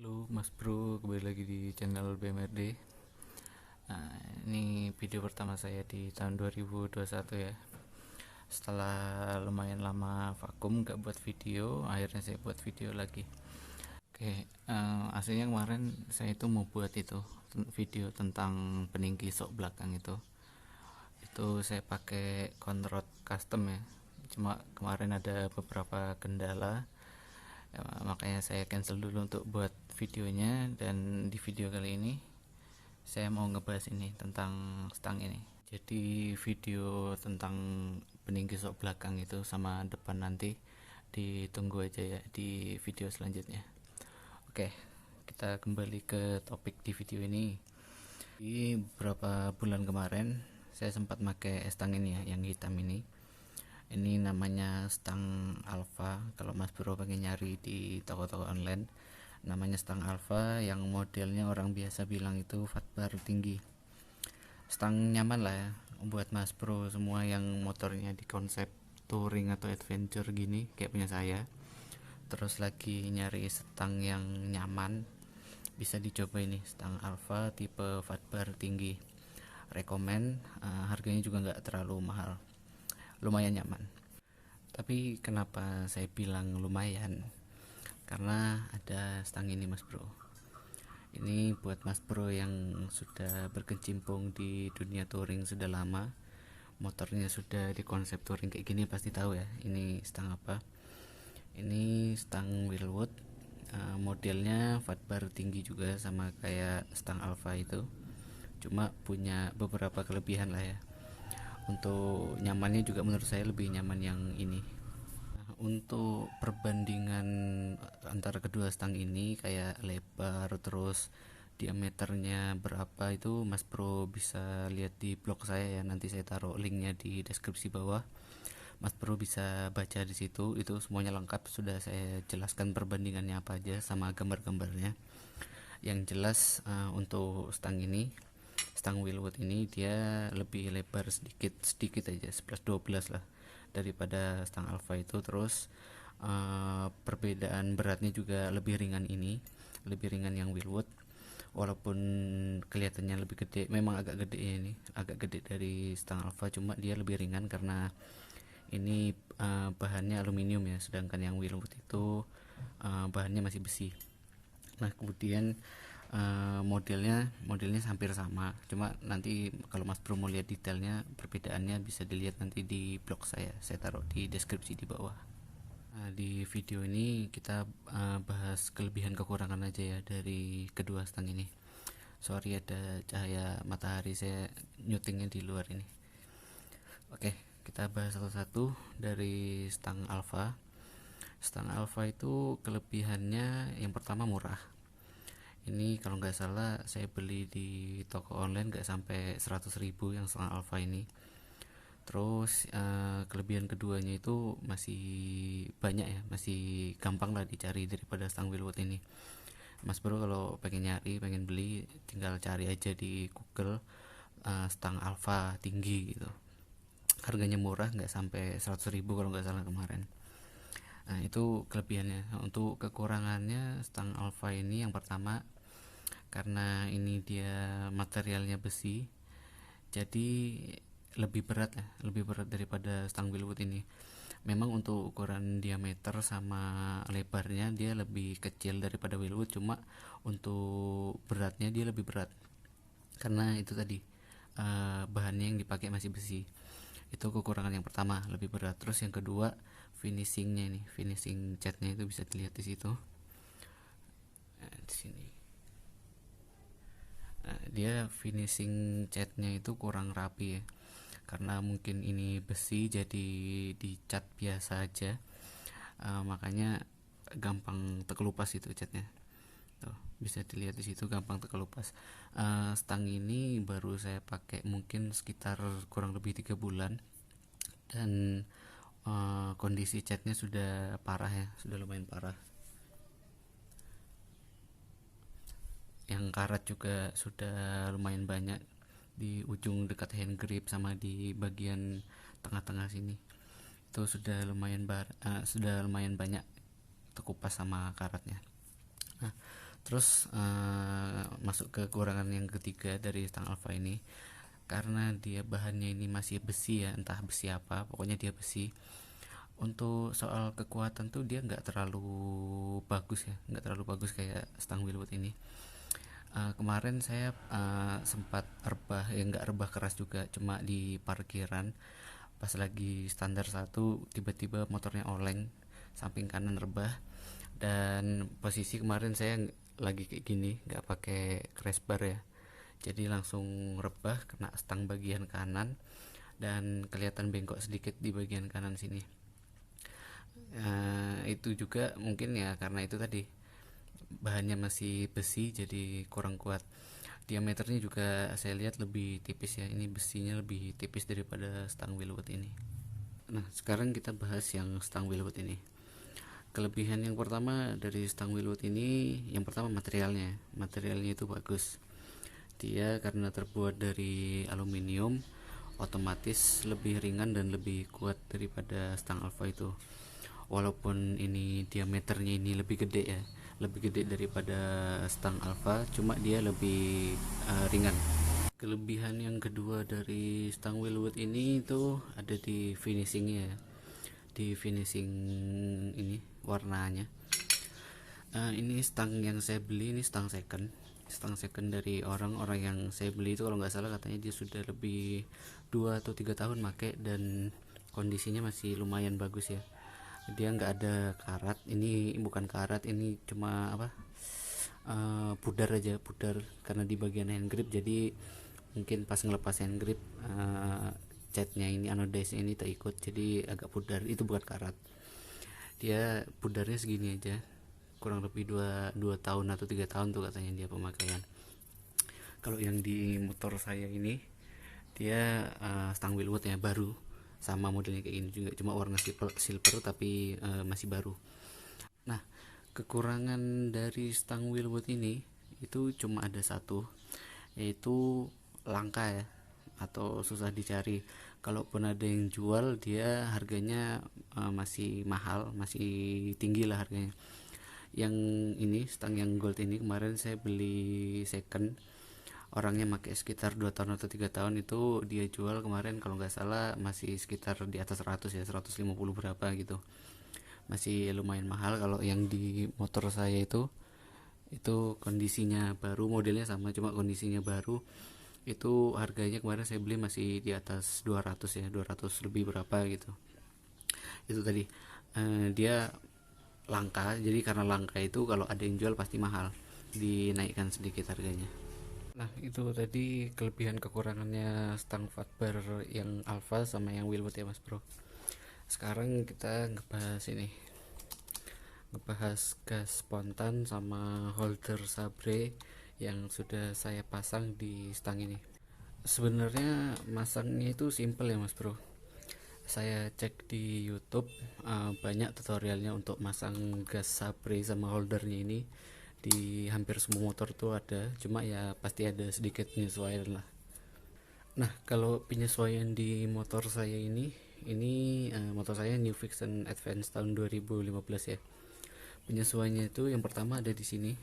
Halo Mas Bro, kembali lagi di channel BMRD. Nah, ini video pertama saya di tahun 2021 ya. Setelah lumayan lama vakum gak buat video, akhirnya saya buat video lagi. Oke, aslinya kemarin saya itu mau buat itu video tentang peninggi sok belakang itu. Itu saya pakai Conrod custom ya. Cuma kemarin ada beberapa kendala, ya, makanya saya cancel dulu untuk buat videonya. Dan di video kali ini saya mau ngebahas ini tentang stang ini. Jadi video tentang peninggi sok belakang itu sama depan nanti ditunggu aja ya di video selanjutnya. Oke, kita kembali ke topik di video ini. Di beberapa bulan kemarin saya sempat pakai stang ini ya, yang hitam ini. Ini namanya stang Alpha. Kalau Mas Bro pengen nyari di toko-toko online, namanya stang Alpha, yang modelnya orang biasa bilang itu fatbar tinggi. Stang nyaman lah ya buat Mas Bro semua yang motornya di konsep touring atau adventure gini kayak punya saya, terus lagi nyari stang yang nyaman, bisa dicoba ini stang Alpha tipe fatbar tinggi. Rekomen. Harganya juga nggak terlalu mahal, lumayan nyaman. Tapi kenapa saya bilang lumayan? Karena ada stang ini Mas Bro. Ini buat Mas Bro yang sudah berkecimpung di dunia touring sudah lama, motornya sudah di konsep touring kayak gini, pasti tahu ya ini stang apa. Ini stang Willwood. Modelnya fatbar tinggi juga sama kayak stang Alpha itu, cuma punya beberapa kelebihan lah ya. Untuk nyamannya juga menurut saya lebih nyaman yang ini. Untuk perbandingan antara kedua stang ini kayak lebar terus diameternya berapa, itu Mas Bro bisa lihat di blog saya ya, nanti saya taruh linknya di deskripsi bawah. Mas Bro bisa baca di situ, itu semuanya lengkap, sudah saya jelaskan perbandingannya apa aja sama gambar-gambarnya. Yang jelas untuk stang ini, stang Willwood ini dia lebih lebar sedikit sedikit aja, 11-12 lah daripada stang Alpha itu. Terus perbedaan beratnya juga lebih ringan, ini lebih ringan yang Willwood, walaupun kelihatannya lebih gede, memang agak gede ya, ini agak gede dari stang Alpha, cuma dia lebih ringan karena ini bahannya aluminium ya, sedangkan yang Willwood itu bahannya masih besi. Nah kemudian modelnya hampir sama, cuma nanti kalau Mas Bro mau lihat detailnya perbedaannya bisa dilihat nanti di blog saya taruh di deskripsi di bawah. Nah, di video ini kita bahas kelebihan kekurangan aja ya dari kedua stang ini. Sorry ada cahaya matahari, saya nyutingnya di luar ini. Oke, kita bahas satu-satu. Dari stang Alpha. Stang Alpha itu kelebihannya yang pertama murah. Ini kalau nggak salah saya beli di toko online nggak sampai 100.000 yang stang Alpha ini. Terus kelebihan keduanya itu masih banyak ya, masih gampang lah dicari daripada stang Willwood ini. Mas Bro kalau pengen nyari, pengen beli, tinggal cari aja di Google stang Alpha tinggi gitu. Harganya murah, nggak sampai 100.000 kalau nggak salah kemarin. Nah itu kelebihannya. Untuk kekurangannya stang Alpha ini, yang pertama karena ini dia materialnya besi, jadi lebih berat ya, lebih berat daripada stang Willwood ini. Memang untuk ukuran diameter sama lebarnya dia lebih kecil daripada Willwood, cuma untuk beratnya dia lebih berat karena itu tadi bahannya yang dipakai masih besi. Itu kekurangan yang pertama, lebih berat. Terus yang kedua, finishingnya nih, finishing catnya itu bisa dilihat di situ. Nah, di sini. Nah, dia finishing catnya itu kurang rapi ya, karena mungkin ini besi jadi dicat biasa aja. Makanya gampang terkelupas itu catnya. Tuh, bisa dilihat di situ gampang terkelupas. Stang ini baru saya pakai mungkin sekitar kurang lebih 3 bulan, dan kondisi catnya sudah parah ya, sudah lumayan parah. Yang karat juga sudah lumayan banyak di ujung dekat hand grip sama di bagian tengah-tengah sini. Itu sudah lumayan banyak terkupas sama karatnya. Nah, Terus masuk ke kekurangan yang ketiga dari stang alfa ini, karena dia bahannya ini masih besi ya, entah besi apa, pokoknya dia besi. Untuk soal kekuatan tuh dia nggak terlalu bagus ya, nggak terlalu bagus kayak stang Wilwood ini. Kemarin saya sempat rebah, ya nggak rebah keras juga, cuma di parkiran pas lagi standar satu tiba-tiba motornya oleng, samping kanan rebah. Dan posisi kemarin saya lagi kayak gini, nggak pakai crash bar ya, jadi langsung rebah kena stang bagian kanan dan kelihatan bengkok sedikit di bagian kanan sini. Itu juga mungkin ya karena itu tadi bahannya masih besi jadi kurang kuat. Diameternya juga saya lihat lebih tipis ya, ini besinya lebih tipis daripada stang Wilwood ini. Nah sekarang kita bahas yang stang Wilwood ini. Kelebihan yang pertama dari stang Wilwood ini, yang pertama materialnya itu bagus. Dia karena terbuat dari aluminium, otomatis lebih ringan dan lebih kuat daripada stang alfa itu. Walaupun ini diameternya ini lebih gede ya, lebih gede daripada stang alfa, cuma dia lebih ringan. Kelebihan yang kedua dari stang Wilwood ini itu ada di finishingnya ya, di finishing ini warnanya. Ini stang yang saya beli ini stang second dari orang yang saya beli itu, kalau nggak salah katanya dia sudah lebih 2 atau 3 tahun make dan kondisinya masih lumayan bagus ya. Dia nggak ada karat, ini bukan karat, ini cuma apa, pudar aja, pudar karena di bagian hand grip, jadi mungkin pas ngelepas hand grip catnya ini, anodize ini tak ikut, jadi agak pudar. Itu bukan karat, dia pudarnya segini aja, kurang lebih 2 tahun atau 3 tahun tuh katanya dia pemakaian. Kalau yang di motor saya ini dia stang Wilwood ya, baru, sama modelnya kayak gini juga, cuma warna silver tapi masih baru. Nah kekurangan dari stang Wilwood ini itu cuma ada satu, yaitu langka ya, atau susah dicari. Kalaupun ada yang jual, dia harganya masih mahal, masih tinggi lah harganya. Yang ini stang yang gold ini kemarin saya beli second, orangnya pakai sekitar 2 tahun atau 3 tahun, itu dia jual kemarin kalau nggak salah masih sekitar di atas 100 ya, 150 berapa gitu, masih lumayan mahal. Kalau yang di motor saya itu kondisinya baru, modelnya sama cuma kondisinya baru, itu harganya kemarin saya beli masih di atas 200 ya, 200 lebih berapa gitu. Itu tadi dia langka, jadi karena langka itu kalau ada yang jual pasti mahal, dinaikkan sedikit harganya. Nah itu tadi kelebihan kekurangannya stang fatbar yang alpha sama yang Wilwood ya mas bro. Sekarang kita ngebahas gas spontan sama holder sabre yang sudah saya pasang di stang ini. Sebenarnya masangnya itu simple ya mas bro. Saya cek di YouTube, banyak tutorialnya untuk masang gas sabre sama holdernya ini. Di hampir semua motor tuh ada, cuma ya pasti ada sedikit penyesuaian lah. Nah kalau penyesuaian di motor saya ini motor saya New Fiction Advance tahun 2015 ya. Penyesuaiannya itu yang pertama ada di sini.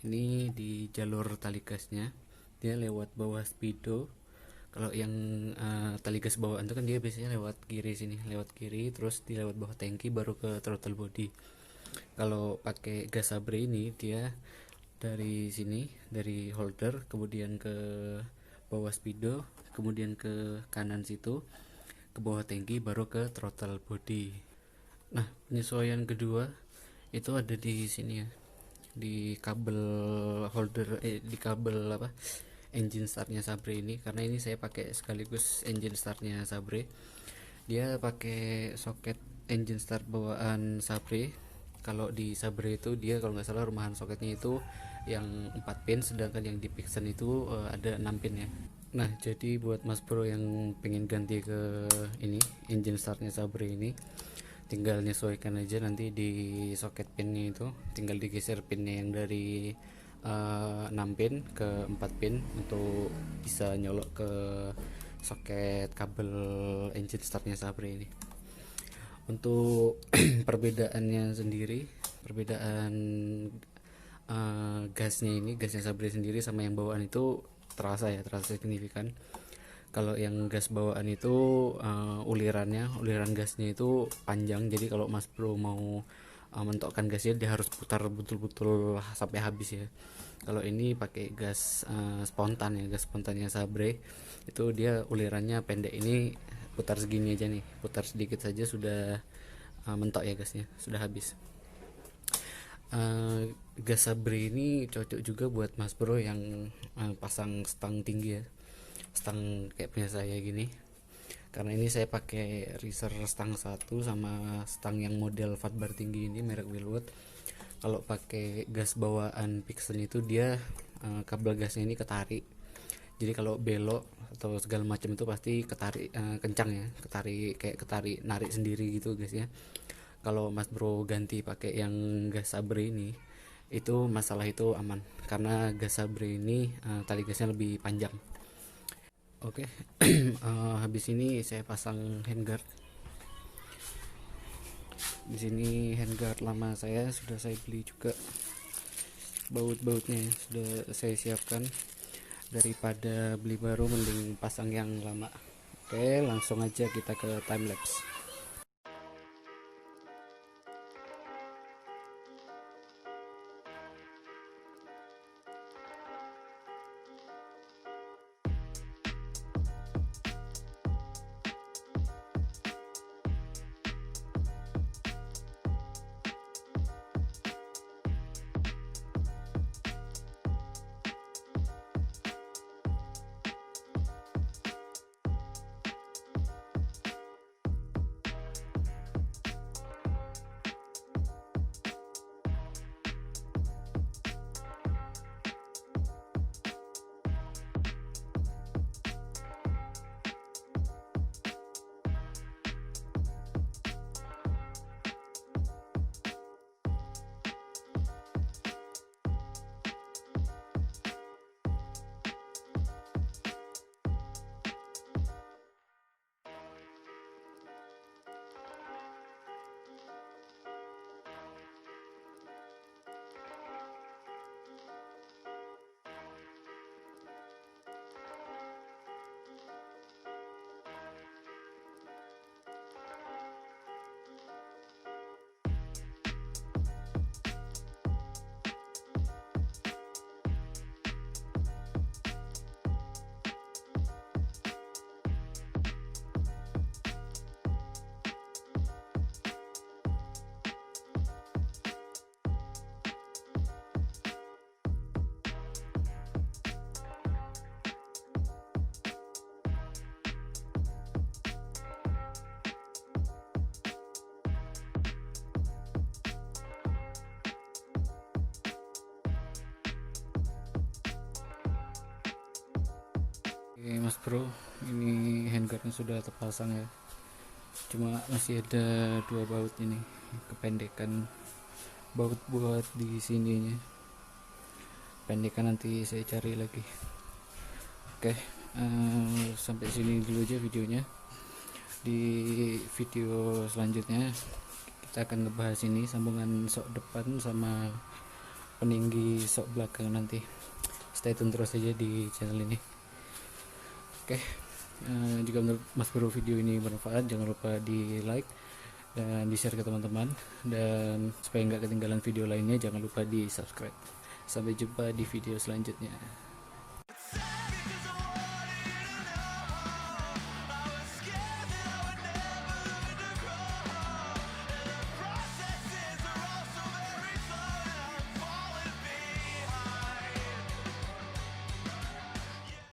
Ini di jalur tali gasnya, dia lewat bawah speedo. Kalau yang tali gas bawaan itu kan dia biasanya lewat kiri sini, lewat kiri terus di lewat bawah tangki baru ke throttle body. Kalau pakai gas sabre ini dia dari sini, dari holder kemudian ke bawah speedo, kemudian ke kanan situ ke bawah tangki baru ke throttle body. Nah penyesuaian kedua itu ada di sini ya, di kabel holder, di kabel apa, engine startnya sabre ini. Karena ini saya pakai sekaligus engine startnya sabre, dia pakai soket engine start bawaan sabre. Kalau di sabre itu dia kalau nggak salah rumahan soketnya itu yang 4 pin, sedangkan yang di Pixen itu ada 6 pin ya. Nah jadi buat mas bro yang pengen ganti ke ini engine startnya sabre ini, tinggal nyesuaikan aja nanti di soket pinnya itu, tinggal digeser pinnya yang dari 6 pin ke 4 pin untuk bisa nyolok ke soket kabel engine startnya sabre ini. Untuk perbedaannya sendiri, perbedaan gasnya Sabre sendiri sama yang bawaan itu terasa signifikan. Kalau yang gas bawaan itu uliran gasnya itu panjang, jadi kalau Mas Bro mau mentokkan gasnya dia harus putar betul-betul sampai habis ya. Kalau ini pakai gas spontan ya, gas spontannya Sabre itu dia ulirannya pendek, ini putar segini aja nih, putar sedikit saja sudah mentok ya, gasnya sudah habis. Gas Sabre ini cocok juga buat Mas Bro yang pasang stang tinggi ya, stang kayak punya saya gini. Karena ini saya pakai riser stang satu sama stang yang model fatbar tinggi ini merek Wilwood. Kalau pakai gas bawaan Pixel itu dia kabel gasnya ini ketarik, jadi kalau belok atau segala macam itu pasti ketarik kencang ya, ketarik kayak ketarik narik sendiri gitu gasnya. Kalau Mas Bro ganti pakai yang gas Sabre ini, itu masalah itu aman karena gas Sabre ini tali gasnya lebih panjang. Oke. Habis ini saya pasang handguard. Di sini handguard lama saya sudah saya beli juga, baut-bautnya sudah saya siapkan. Daripada beli baru mending pasang yang lama. Oke, langsung aja kita ke time lapse. Oke Mas Bro, ini handguardnya sudah terpasang ya. Cuma masih ada dua baut ini, kependekan baut buat di sininya. Pendekan nanti saya cari lagi. Oke, sampai sini dulu aja videonya. Di video selanjutnya kita akan ngebahas ini sambungan sok depan sama peninggi sok belakang nanti. Stay tune terus aja di channel ini. Oke, jika menurut Mas Bro video ini bermanfaat, jangan lupa di like dan di share ke teman-teman, dan supaya nggak ketinggalan video lainnya jangan lupa di subscribe. Sampai jumpa di video selanjutnya.